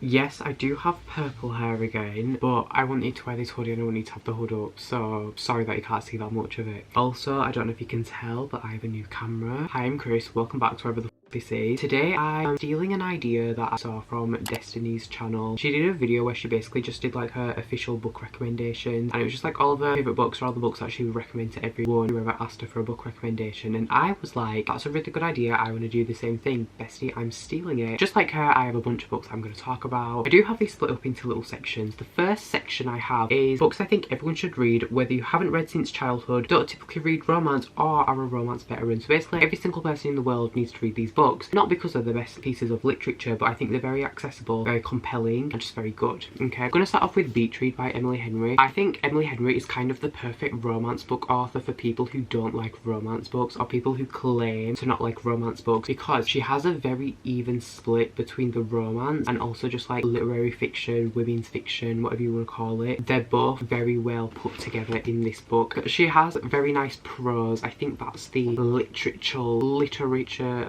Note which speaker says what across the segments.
Speaker 1: Yes, I do have purple hair again, but I want you to wear this hoodie and I want you to have the hood up, so sorry that you can't see that much of it. Also, I don't know if you can tell, but I have a new camera. Hi, I'm Chris, welcome back to wherever the this is. Today I'm stealing an idea that I saw from Destiny's channel. She did a video where she basically just did like her official book recommendations, and it was just like all of her favourite books or all the books that she would recommend to everyone who ever asked her for a book recommendation. And I was like, that's a really good idea, I want to do the same thing. Bestie, I'm stealing it. Just like her, I have a bunch of books I'm going to talk about. I do have these split up into little sections. The first section I have is books I think everyone should read, whether you haven't read since childhood, don't typically read romance, or are a romance veteran. So basically every single person in the world needs to read these books, not because they're the best pieces of literature, but I think they're very accessible, very compelling, and just very good. Okay, I'm going to start off with Beach Read by Emily Henry. I think Emily Henry is kind of the perfect romance book author for people who don't like romance books, or people who claim to not like romance books, because she has a very even split between the romance and also just like literary fiction, women's fiction, whatever you want to call it. They're both very well put together in this book. She has very nice prose. I think that's the literature,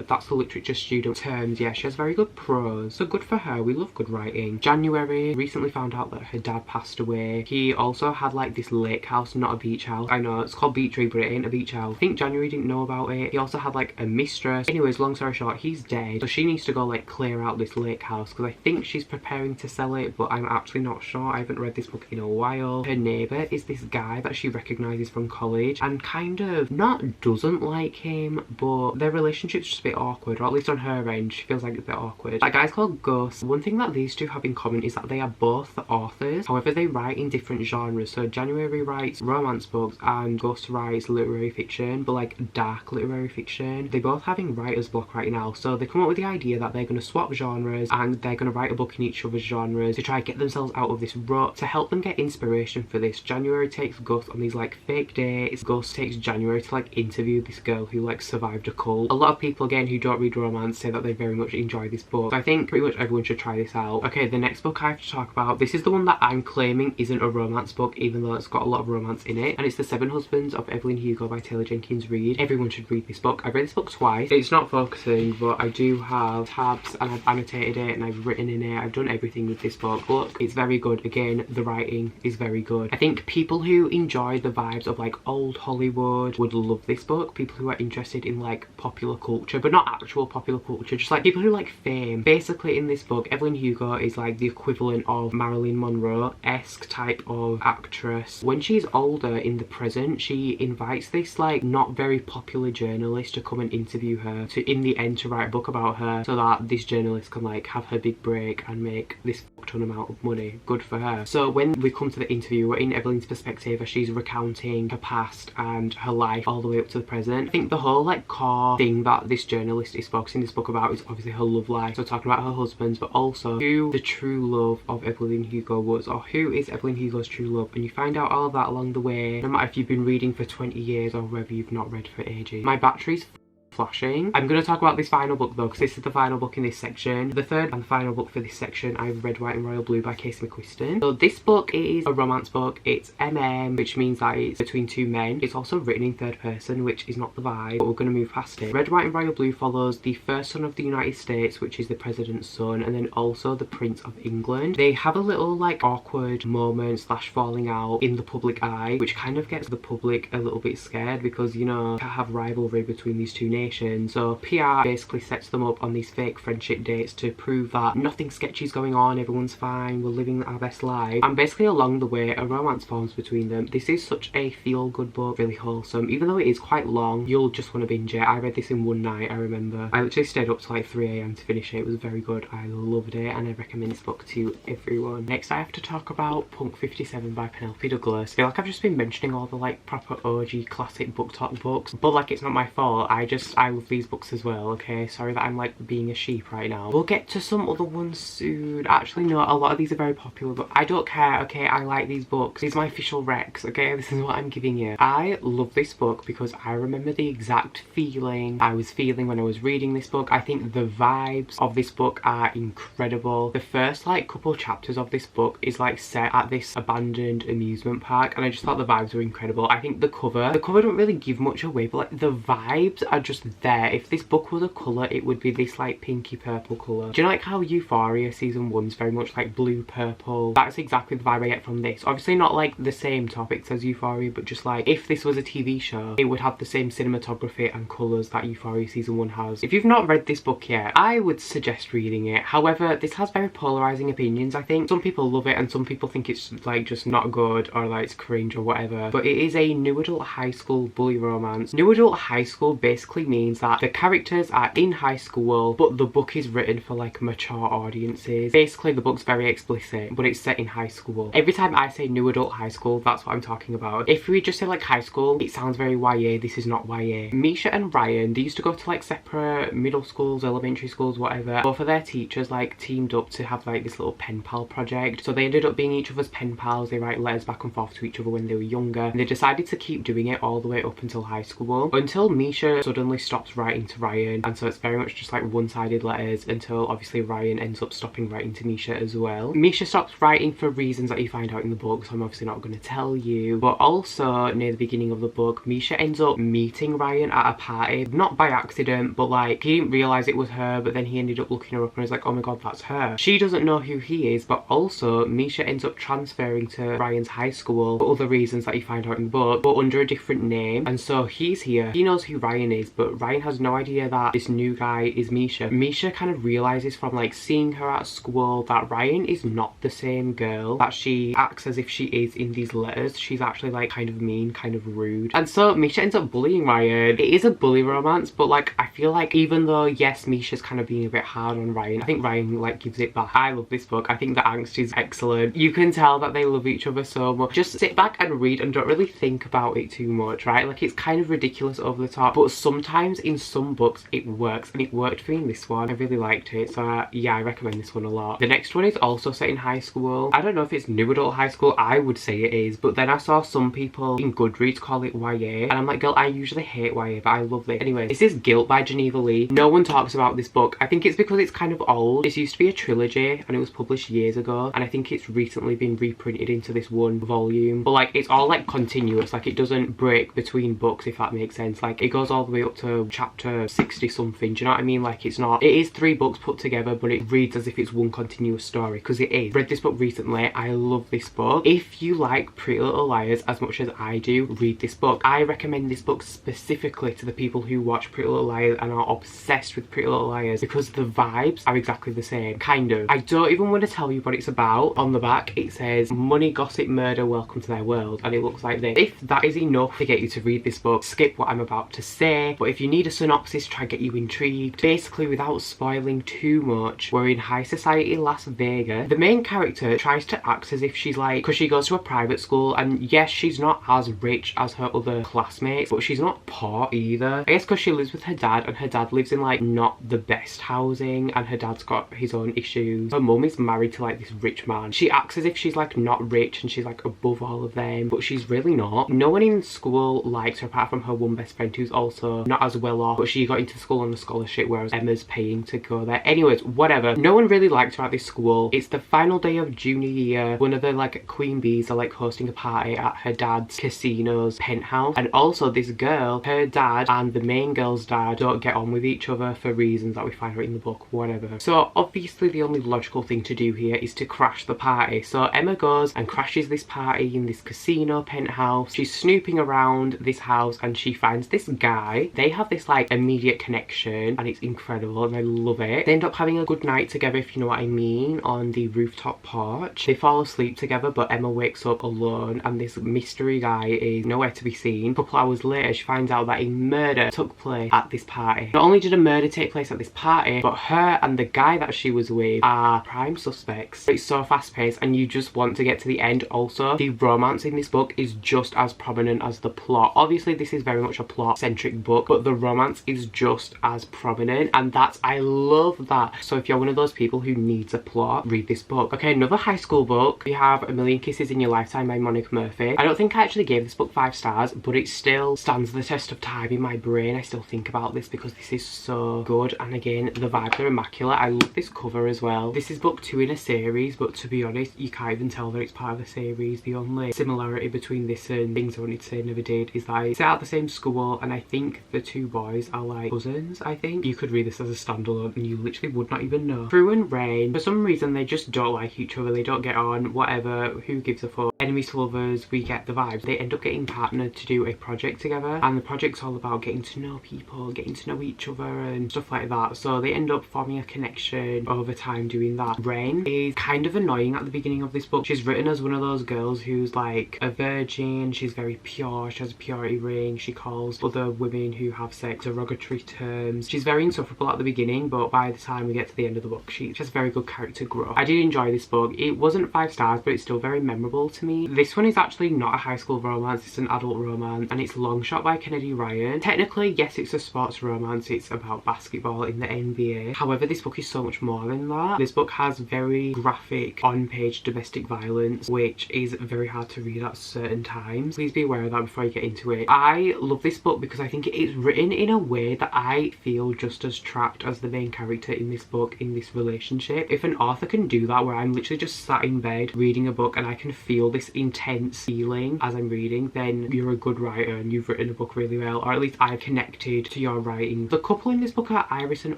Speaker 1: that's the literature student terms. Yeah, she has very good prose, so good for her. We love good writing. January, recently found out that her dad passed away. He also had like this lake house, not a beach house. I know it's called Beach Read, but it ain't a beach house. I think January didn't know about it. He also had like a mistress. Anyways, long story short, he's dead, so she needs to go like clear out this lake house, because I think she's preparing to sell it, but I'm actually not sure. I haven't read this book in a while. Her neighbour is this guy that she recognises from college and kind of not doesn't like him, but their relationship's just a bit awkward, or at least on her end she feels like it's a bit awkward. That guy's called Gus. One thing that these two have in common is that they are both the authors, however they write in different genres. So January writes romance books and Gus writes literary fiction, but like dark literary fiction. They both having writer's block right now, so they come up with the idea that they're going to swap genres and they're going to write a book in each other's genres to try and get themselves out of this rut. To help them get inspiration for this, January takes Gus on these like fake dates. Gus takes January to like interview this girl who like survived a cult. A lot of people again who don't read romance say that they very much enjoy this book, so I think pretty much everyone should try this out. Okay, the next book I have to talk about, this is the one that I'm claiming isn't a romance book, even though it's got a lot of romance in it, and it's The Seven Husbands of Evelyn Hugo by Taylor Jenkins Reid. Everyone should read this book. I've read this book twice. It's not focusing, but I do have tabs and I've annotated it and I've written in it. I've done everything with this book. Look, it's very good. Again, the writing is very good. I think people who enjoy the vibes of like old Hollywood would love this book. People who are interested in like popular culture, but not actual popular culture, just like people who like fame. Basically in this book, Evelyn Hugo is like the equivalent of Marilyn Monroe-esque type of actress. When she's older in the present, she invites this like not very popular journalist to come and interview her, to in the end to write a book about her, so that this journalist can like have her big break and make this ton amount of money. Good for her. So when we come to the interview, we're in Evelyn's perspective as she's recounting her past and her life all the way up to the present. I think the whole like core thing that this journalist is focusing this book about is obviously her love life, so talking about her husbands, but also who the true love of Evelyn Hugo was, or who is Evelyn Hugo's true love, and you find out all of that along the way, no matter if you've been reading for 20 years or whether you've not read for ages. My battery's flashing. I'm going to talk about this final book though, because this is the final book in this section. The third and final book for this section, I've read White and Royal Blue by Casey McQuiston. So this book is a romance book. It's which means that it's between two men. It's also written in third person, which is not the vibe, but we're going to move past it. Red, White and Royal Blue follows the first son of the United States, which is the president's son, and then also the Prince of England. They have a little like awkward moment slash falling out in the public eye, which kind of gets the public a little bit scared, because you know, you can't have rivalry between these two nations. So PR basically sets them up on these fake friendship dates to prove that nothing sketchy is going on, everyone's fine, we're living our best life, and basically along the way a romance forms between them. This is such a feel-good book, really wholesome. Even though it is quite long, you'll just want to binge it. I read this in one night, I remember. I literally stayed up till like 3 AM to finish it. It was very good. I loved it and I recommend this book to everyone. Next I have to talk about Punk 57 by Penelope Douglas. I feel like I've just been mentioning all the like proper OG classic BookTok books, but like it's not my fault. I love these books as well, okay? Sorry that I'm like being a sheep right now. We'll get to some other ones soon. Actually no, a lot of these are very popular, but I don't care, okay? I like these books. These are my official recs, okay? This is what I'm giving you. I love this book because I remember the exact feeling I was feeling when I was reading this book. I think the vibes of this book are incredible. The first like couple chapters of this book is like set at this abandoned amusement park, and I just thought the vibes were incredible. I think the cover don't really give much away, but like the vibes are just there. If this book was a colour, it would be this like pinky purple colour. Do you know like how Euphoria season 1's very much like blue purple? That's exactly the vibe I get from this. Obviously not like the same topics as Euphoria, but just like if this was a TV show, it would have the same cinematography and colours that Euphoria season 1 has. If you've not read this book yet, I would suggest reading it. However, this has very polarising opinions, I think. Some people love it and some people think it's like just not good or like it's cringe or whatever. But it is a new adult high school bully romance. New adult high school basically means that the characters are in high school, but the book is written for like mature audiences. Basically, the book's very explicit, but it's set in high school. Every time I say new adult high school, that's what I'm talking about. If we just say like high school, it sounds very YA. This is not YA. Misha and Ryan, they used to go to like separate middle schools, elementary schools, whatever. Both of their teachers like teamed up to have like this little pen pal project. So they ended up being each other's pen pals. They write letters back and forth to each other when they were younger. And they decided to keep doing it all the way up until high school. Until Misha suddenly stops writing to Ryan. And so it's very much just like one-sided letters until obviously Ryan ends up stopping writing to Misha as well. Misha stops writing for reasons that you find out in the book, so I'm obviously not going to tell you. But also near the beginning of the book, Misha ends up meeting Ryan at a party. Not by accident, but like he didn't realise it was her, but then he ended up looking her up and was like, oh my god, that's her. She doesn't know who he is, but also Misha ends up transferring to Ryan's high school for other reasons that you find out in the book, but under a different name. And so he's here. He knows who Ryan is, but Ryan has no idea that this new guy is Misha. Misha kind of realises from like seeing her at school that Ryan is not the same girl that she acts as if she is in these letters. She's actually like kind of mean, kind of rude. And so Misha ends up bullying Ryan. It is a bully romance, but like I feel like even though yes, Misha's kind of being a bit hard on Ryan, I think Ryan like gives it back. I love this book. I think the angst is excellent. You can tell that they love each other so much. Just sit back and read and don't really think about it too much, right? Like it's kind of ridiculous over the top, but sometimes in some books it works, and it worked for me in this one. I really liked it, so yeah, I recommend this one a lot. The next one is also set in high school. I don't know if it's new adult high school. I would say it is, but then I saw some people in Goodreads call it YA, and I'm like, girl, I usually hate YA, but I love it. Anyway, this is Guilt by Geneva Lee. No one talks about this book. I think it's because it's kind of old. This used to be a trilogy and it was published years ago, and I think it's recently been reprinted into this one volume, but like it's all like continuous. Like it doesn't break between books, if that makes sense. Like it goes all the way up to chapter 60 something. Do you know what I mean? Like it's not, it is 3 books put together, but it reads as if it's one continuous story, because it is. Read this book recently. I love this book. If you like Pretty Little Liars as much as I do, read this book. I recommend this book specifically to the people who watch Pretty Little Liars and are obsessed with Pretty Little Liars, because the vibes are exactly the same, kind of. I don't even want to tell you what it's about. On the back it says money, gossip, murder, welcome to their world, and it looks like this. If that is enough to get you to read this book, skip what I'm about to say, but if you need a synopsis, try to get you intrigued. Basically, without spoiling too much, we're in high society Las Vegas. The main character tries to act as if she's like, because she goes to a private school, and yes, she's not as rich as her other classmates, but she's not poor either. I guess because she lives with her dad, and her dad lives in like not the best housing, and her dad's got his own issues. Her mum is married to like this rich man. She acts as if she's like not rich and she's like above all of them, but she's really not. No one in school likes her apart from her one best friend who's also not as well off, but she got into school on a scholarship, whereas Emma's paying to go there. Anyways, whatever. No one really likes her at this school. It's the final day of junior year. One of the like queen bees are like hosting a party at her dad's casino's penthouse, and also this girl, her dad and the main girl's dad don't get on with each other for reasons that we find out in the book, whatever. So obviously the only logical thing to do here is to crash the party. So Emma goes and crashes this party in this casino penthouse. She's snooping around this house and she finds this guy. They have this like immediate connection and it's incredible and I love it. They end up having a good night together, if you know what I mean, on the rooftop porch. They fall asleep together, but Emma wakes up alone and this mystery guy is nowhere to be seen. A couple hours later she finds out that a murder took place at this party. Not only did a murder take place at this party, but her and the guy that she was with are prime suspects. It's so fast paced and you just want to get to the end. Also, the romance in this book is just as prominent as the plot. Obviously this is very much a plot centric book, but the romance is just as prominent, and that's, I love that. So if you're one of those people who needs a plot, read this book. Okay, another high school book. We have A Million Kisses in Your Lifetime by Monica Murphy. I don't think I actually gave this book 5 stars, but it still stands the test of time in my brain. I still think about this because this is so good, and again the vibes are immaculate. I love this cover as well. This is book 2 in a series, but to be honest you can't even tell that it's part of a series. The only similarity between this and Things I Wanted to Say Never Did is that it's at the same school, and I think the two boys are like cousins, I think. You could read this as a standalone and you literally would not even know. Prue and Rain, for some reason they just don't like each other, they don't get on, whatever, who gives a fuck. Enemies to lovers, we get the vibes. They end up getting partnered to do a project together, and the project's all about getting to know people, getting to know each other and stuff like that. So they end up forming a connection over time doing that. Rain is kind of annoying at the beginning of this book. She's written as one of those girls who's like a virgin, she's very pure, she has a purity ring, she calls other women who have sex derogatory terms. She's very insufferable at the beginning, but by the time we get to the end of the book, she has very good character growth. I did enjoy this book. It wasn't 5 stars, but it's still very memorable to me. This one is actually not a high school romance, it's an adult romance, and it's Long Shot by Kennedy Ryan. Technically, yes, it's a sports romance, it's about basketball in the NBA. However, this book is so much more than that. This book has very graphic on-page domestic violence, which is very hard to read at certain times. Please be aware of that before you get into it. I love this book because I think it is written in a way that I feel just as trapped as the main character in this book, in this relationship. If an author can do that, where I'm literally just sat in bed reading a book and I can feel this intense feeling as I'm reading, then you're a good writer and you've written a book really well, or at least I've connected to your writing. The couple in this book are Iris and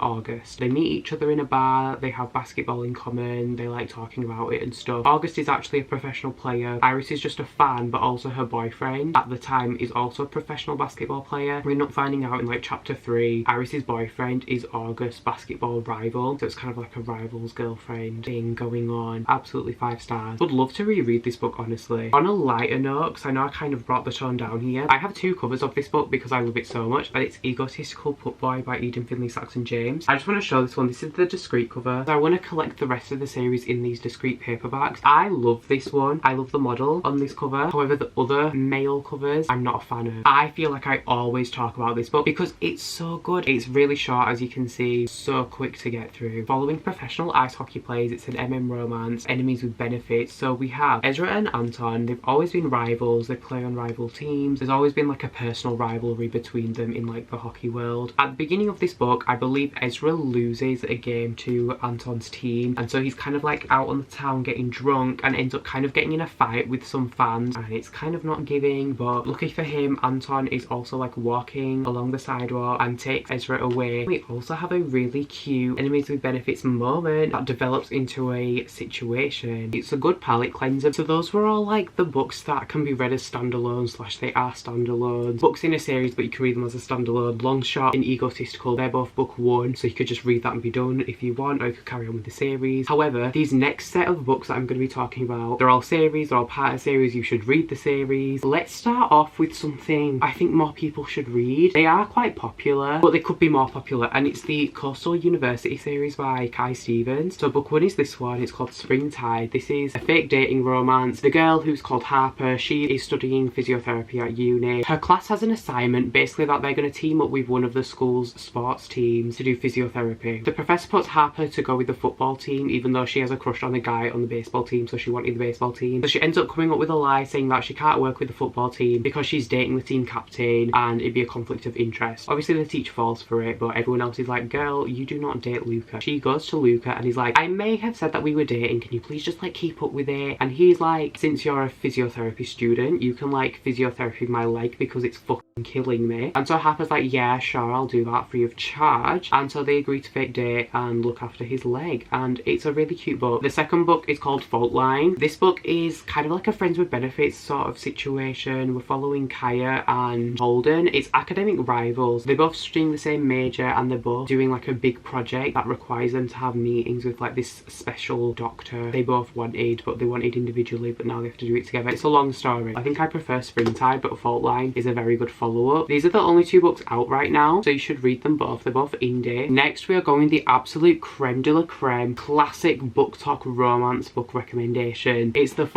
Speaker 1: August. They meet each other in a bar, they have basketball in common, they like talking about it and stuff. August is actually a professional player, Iris is just a fan, but also her boyfriend at the time is also a professional basketball player. We end up finding out in like chapter 3, Iris's boyfriend is August's basketball rival, so it's kind of like a rival's girlfriend thing going on. Absolutely 5 stars. Would love to reread this book, honestly. On a lighter note, because I know I kind of brought the tone down here, I have 2 covers of this book because I love it so much, and it's Egotistical Put Boy by Eden Finley Saxon James. I just want to show this one. This is the discreet cover. I want to collect the rest of the series in these discreet paperbacks. I love this one. I love the model on this cover. However, the other male covers I'm not a fan of. I feel like I always talk about this book because it's so good. It's really short, as you can see, so quick to get through. Following professional ice hockey players, it's an romance, enemies with benefits. So we have Ezra and Anton. They've always been rivals. They play on rival teams. There's always been like a personal rivalry between them in like the hockey world. At the beginning of this book, I believe Ezra loses a game to Anton's team, and so he's kind of like out on the town getting drunk and ends up kind of getting in a fight with some fans, and it's kind of not giving. But lucky for him, Anton is also like walking along the sidewalk and takes Ezra away. We also have a really cute enemies with benefits moment that develops into a situation. It's a good palette cleanser. So those were all like the books that can be read as standalones / they are standalones. Books in a series, but you can read them as a standalone. Long Shot and Egotistical, they're both book 1, so you could just read that and be done if you want, or you could carry on with the series. However, these next set of books that I'm going to be talking about, they're all series, they're all part of series. You should read the series. Let's start off with something I think more people should read. They are quite popular, but they could be more popular, and it's the Coastal University series by Kai Stevens. So book 1 is this one. It's called Springtide. This is a fake dating romance. The girl who's called Harper, she is studying physiotherapy at uni. Her class has an assignment basically that they're going to team up with one of the school's sports teams to do physiotherapy. The professor puts Harper to go with the football team, even though she has a crush on the guy on the baseball team, so she wanted the baseball team. So she ends up coming up with a lie saying that she can't work with the football team because she's dating the team captain and it'd be a conflict of interest. Obviously the teacher falls for it, but everyone else is like, girl, you do not date Luca. She goes to Luca and he's like, I may have said that we were dating, can you please just like keep up with it? And he's like, since you're a physiotherapy student, you can like physiotherapy my leg because it's fucking killing me. And so Harper's like, yeah, sure, I'll do that free of charge. And so they agree to fake date and look after his leg, and it's a really cute book. The second book is called Fault Line. This book is kind of like a friends with benefits sort of situation. We're following Kaya and Holden. It's academic rivals. They're both studying the same major and they're both doing like a big project that requires them to have meetings with like this special doctor they both wanted, but they wanted individually, but now they have to do it together. It's a long story. I think I prefer Springtide, but Fault Line is a very good follow-up. These are the only 2 books out right now, so you should read them both. They're both indie. Next we are going the absolute creme de la creme classic BookTok romance book recommendation. It's the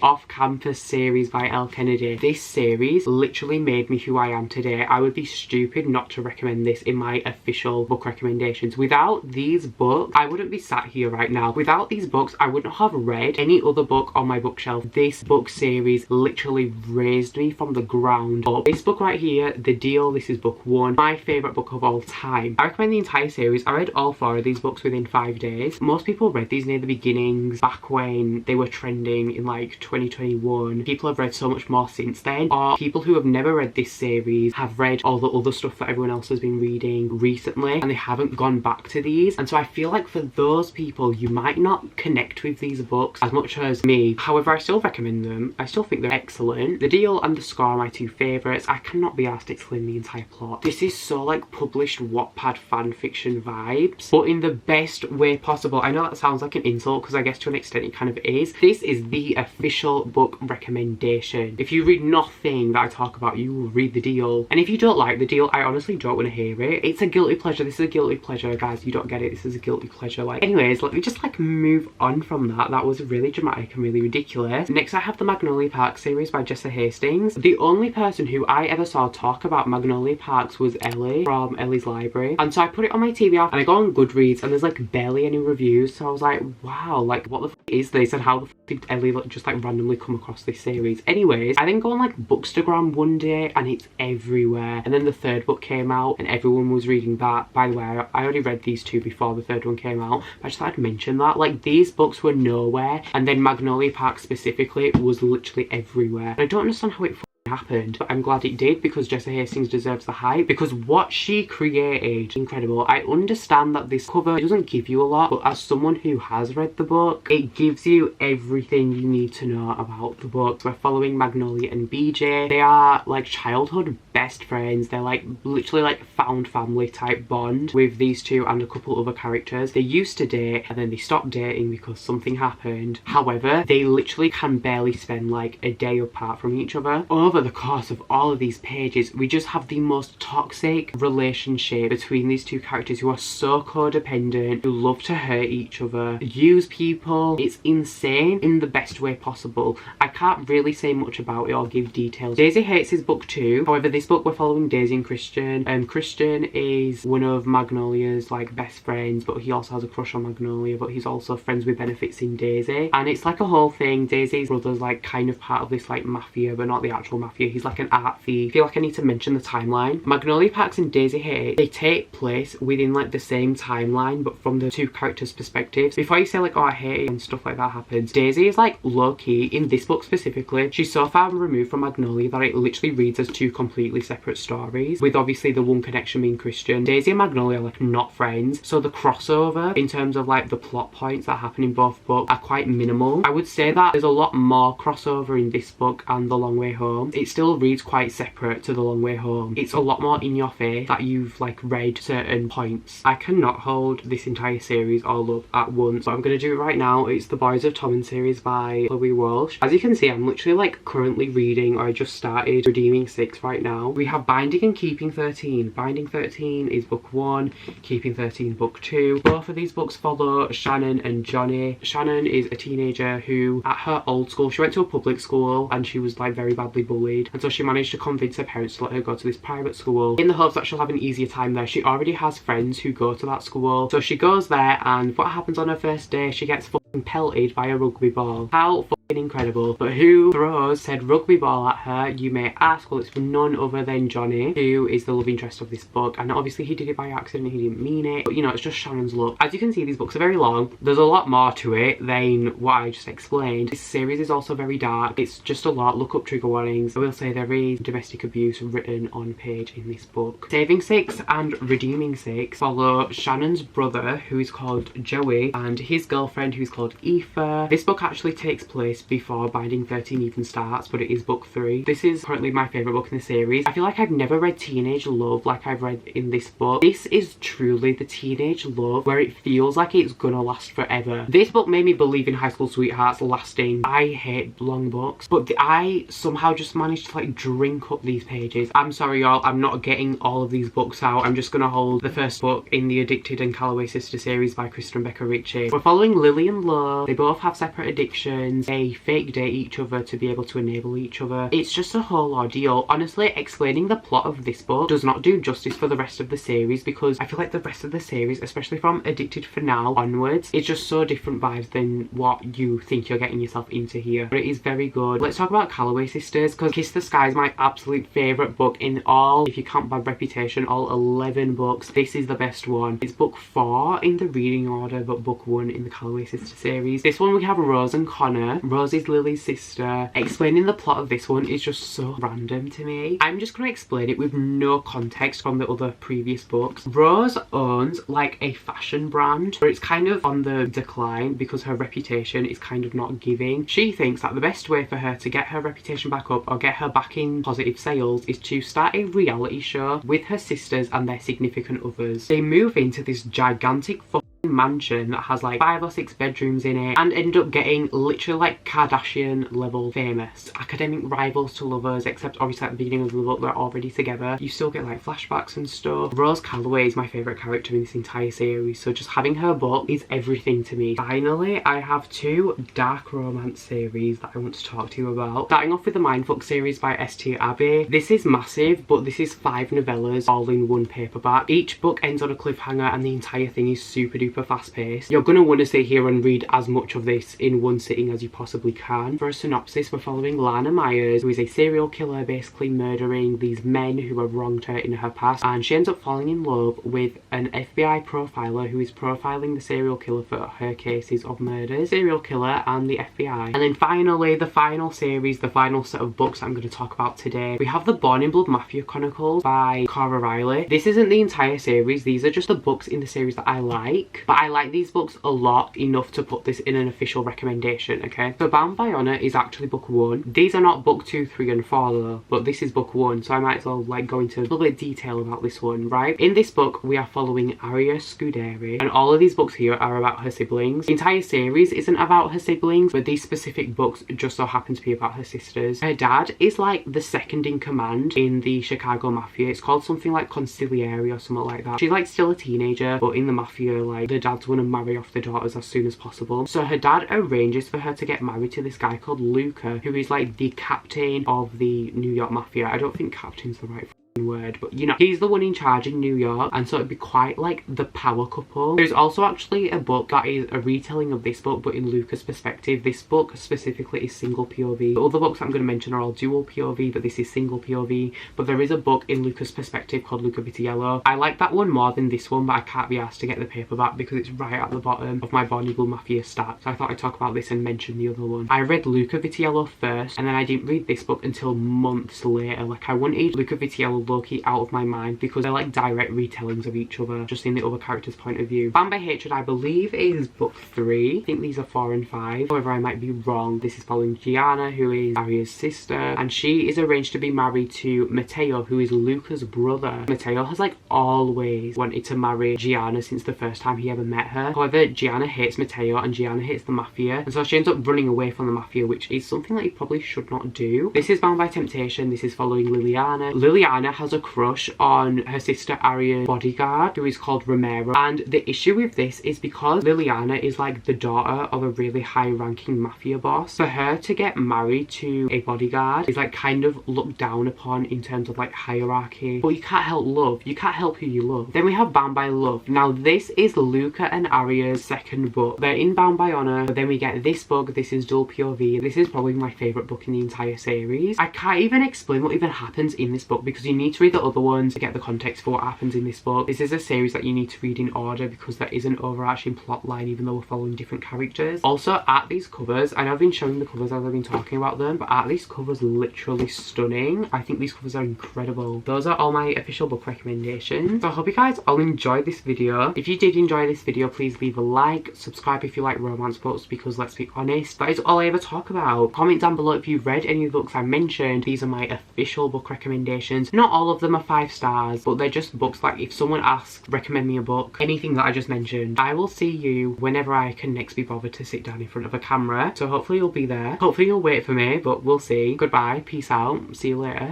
Speaker 1: Off-Campus series by Elle Kennedy. This series literally made me who I am today. I would be stupid not to recommend this in my official book recommendations. Without these books, I wouldn't be sat here right now. Without these books, I wouldn't have read any other book on my bookshelf. This book series literally raised me from the ground up. This book right here, The Deal, this is book 1. My favourite book of all time. I recommend the entire series. I read all 4 of these books within 5 days. Most people read these near the beginnings, back when they were trending in like like 2021. People have read so much more since then, or people who have never read this series have read all the other stuff that everyone else has been reading recently and they haven't gone back to these. And so I feel like for those people, you might not connect with these books as much as me. However, I still recommend them. I still think they're excellent. The Deal and The Score are my two favourites. I cannot be asked to explain the entire plot. This is so like published Wattpad fanfiction vibes, but in the best way possible. I know that sounds like an insult because I guess to an extent it kind of is. This is the official book recommendation. If you read nothing that I talk about, you will read The Deal. And if you don't like The Deal, I honestly don't want to hear it. It's a guilty pleasure. This is a guilty pleasure, guys. You don't get it. This is a guilty pleasure. Like, anyways, let me just like move on from that. That was really dramatic and really ridiculous. Next, I have the Magnolia Park series by Jessa Hastings. The only person who I ever saw talk about Magnolia Parks was Ellie from Ellie's Library. And so I put it on my TBR and I go on Goodreads and there's like barely any reviews. So I was like, wow, like what the f is this? And how the f did Ellie like, just like randomly come across this series? Anyways, I then go on like Bookstagram one day and it's everywhere. And then the third book came out and everyone was reading that. By the way, I already read these two before the third one came out. But I just thought I'd mention that. Like these books were nowhere. And then Magnolia Park specifically was literally everywhere. And I don't understand how it happened, but I'm glad it did because Jessa Hastings deserves the hype because what she created, incredible. I understand that this cover doesn't give you a lot, but as someone who has read the book, it gives you everything you need to know about the book. So we're following Magnolia and BJ. They are like childhood best friends. They're like literally like found family type bond with these two and a couple other characters. They used to date and then they stopped dating because something happened. However, they literally can barely spend like a day apart from each other. Over the course of all of these pages, we just have the most toxic relationship between these two characters who are so codependent, who love to hurt each other, use people. It's insane in the best way possible. I can't really say much about it or give details. Daisy hates his book too. However, this book we're following Daisy and Christian. Christian is one of Magnolia's like best friends, but he also has a crush on Magnolia, but he's also friends with benefits in Daisy. And it's like a whole thing. Daisy's brother's like kind of part of this like mafia, but not the actual mafia. He's like an art thief. I feel like I need to mention the timeline. Magnolia Parks and Daisy Hate, they take place within like the same timeline, but from the two characters' perspectives. Before you say like, oh I hate it and stuff like that happens, Daisy is like low-key, in this book specifically, she's so far removed from Magnolia that it literally reads as two completely separate stories, with obviously the one connection being Christian. Daisy and Magnolia are like not friends, so the crossover in terms of like the plot points that happen in both books are quite minimal. I would say that there's a lot more crossover in this book and The Long Way Home. It still reads quite separate to The Long Way Home. It's a lot more in your face that you've like read certain points. I cannot hold this entire series all up at once, so I'm going to do it right now. It's the Boys of Tommen series by Chloe Walsh. As you can see, I'm literally like currently reading, or I just started Redeeming 6 right now. We have Binding and Keeping 13. Binding 13 is book 1, Keeping 13 book 2. Both of these books follow Shannon and Johnny. Shannon is a teenager who at her old school, she went to a public school and she was like very badly bullied. And so she managed to convince her parents to let her go to this private school in the hopes that she'll have an easier time there. She already has friends who go to that school. So she goes there and what happens on her first day? She gets fucking pelted by a rugby ball. How fucking incredible. But who throws said rugby ball at her, you may ask? Well, it's none other than Johnny, who is the love interest of this book. And obviously he did it by accident, he didn't mean it. But you know, it's just Shannon's luck. As you can see, these books are very long. There's a lot more to it than what I just explained. This series is also very dark. It's just a lot. Look up trigger warnings. I will say there is domestic abuse written on page in this book. Saving 6 and Redeeming 6 follow Shannon's brother, who is called Joey, and his girlfriend, who's called Aoife. This book actually takes place before Binding 13 even starts, but it is book 3. This is currently my favourite book in the series. I feel like I've never read teenage love like I've read in this book. This is truly the teenage love where it feels like it's gonna last forever. This book made me believe in high school sweethearts lasting. I hate long books, but I somehow just managed to like drink up these pages. I'm sorry y'all, I'm not getting all of these books out. I'm just gonna hold the first book in the Addicted and Calloway Sister series by Kristen and Becca Ritchie. We're following Lily and Lo. They both have separate addictions. They fake date each other to be able to enable each other. It's just a whole ordeal. Honestly, explaining the plot of this book does not do justice for the rest of the series, because I feel like the rest of the series, especially from Addicted for Now onwards, it's just so different vibes than what you think you're getting yourself into here. But it is very good. Let's talk about Calloway Sisters, because Kiss the Sky is my absolute favourite book in all, if you count Bad Reputation, all 11 books. This is the best one. It's book 4 in the reading order, but book 1 in the Calloway Sister series. This one we have Rose and Connor. Rose is Lily's sister. Explaining the plot of this one is just so random to me. I'm just going to explain it with no context from the other previous books. Rose owns like a fashion brand, but it's kind of on the decline because her reputation is kind of not giving. She thinks that the best way for her to get her reputation back up or get her back in positive sales is to start a reality show with her sisters and their significant others. They move into this gigantic mansion that has like 5 or 6 bedrooms in it and end up getting literally like Kardashian level famous. Academic rivals to lovers, except obviously at the beginning of the book they're already together. You still get like flashbacks and stuff. Rose Calloway is my favourite character in this entire series, so just having her book is everything to me. Finally, I have 2 dark romance series that I want to talk to you about. Starting off with the Mindfuck series by S.T. Abbey. This is massive, but this is 5 novellas all in one paperback. Each book ends on a cliffhanger and the entire thing is super duper fast paced. You're gonna want to sit here and read as much of this in one sitting as you possibly can. For a synopsis, we're following Lana Myers, who is a serial killer basically murdering these men who have wronged her in her past, and she ends up falling in love with an FBI profiler who is profiling the serial killer for her cases of murders, serial killer and the FBI. And then finally, the final series, the final set of books I'm going to talk about today, we have the Born in Blood Mafia Chronicles by Cora Riley. This isn't the entire series, these are just the books in the series that I like, but I like these books a lot enough to put this in an official recommendation, okay? So Bound by Honor is actually book 1. These are not book 2, 3 and 4 though, but this is book 1, so I might as well like go into a little bit of detail about this one, right? In this book we are following Arya Scuderi, and all of these books here are about her siblings. The entire series isn't about her siblings, but these specific books just so happen to be about her sisters. Her dad is like the second in command in the Chicago Mafia. It's called something like Consigliere or something like that. She's like still a teenager, but in the Mafia, like the dads want to marry off the daughters as soon as possible. So her dad arranges for her to get married to this guy called Luca, who is like the captain of the New York Mafia. I don't think captain's the right word, but you know, he's the one in charge in New York, and so it'd be quite like the power couple. There's also actually a book that is a retelling of this book but in Luca's perspective. This book specifically is single POV. The other books I'm going to mention are all dual POV, but this is single POV. But there is a book in Luca's perspective called Luca Vitiello. I like that one more than this one, but I can't be asked to get the paperback because it's right at the bottom of my Born in Blood Mafia stack, so I thought I'd talk about this and mention the other one. I read Luca Vitiello first, and then I didn't read this book until months later. Like I wanted Luca Vitiello low-key out of my mind because they're like direct retellings of each other, just in the other character's point of view. Bound by Hatred, I believe, is book 3. I think these are 4 and 5. However, I might be wrong. This is following Gianna, who is Arya's sister, and she is arranged to be married to Matteo, who is Luca's brother. Matteo has like always wanted to marry Gianna since the first time he ever met her. However, Gianna hates Matteo and Gianna hates the Mafia, and so she ends up running away from the Mafia, which is something that you probably should not do. This is Bound by Temptation. This is following Liliana. Liliana has a crush on her sister Arya's bodyguard, who is called Romero, and the issue with this is because Liliana is like the daughter of a really high-ranking mafia boss. For her to get married to a bodyguard is like kind of looked down upon in terms of like hierarchy, but you can't help love. You can't help who you love. Then we have Bound by Love. Now this is Luca and Arya's second book. They're in Bound by Honor, but then we get this book. This is dual POV. This is probably my favourite book in the entire series. I can't even explain what even happens in this book because you need to read the other one to get the context for what happens in this book. This is a series that you need to read in order because there is an overarching plot line even though we're following different characters. Also, at these covers, I know I've been showing the covers as I've been talking about them, but at these covers literally stunning. I think these covers are incredible. Those are all my official book recommendations. So I hope you guys all enjoyed this video. If you did enjoy this video, please leave a like, subscribe if you like romance books, because let's be honest, that is all I ever talk about. Comment down below if you've read any of the books I mentioned. These are my official book recommendations. Not all of them are 5 stars, but they're just books like if someone asks, recommend me a book, anything that I just mentioned, I will see you whenever I can next be bothered to sit down in front of a camera. So hopefully you'll be there. Hopefully you'll wait for me, but we'll see. Goodbye, peace out, see you later.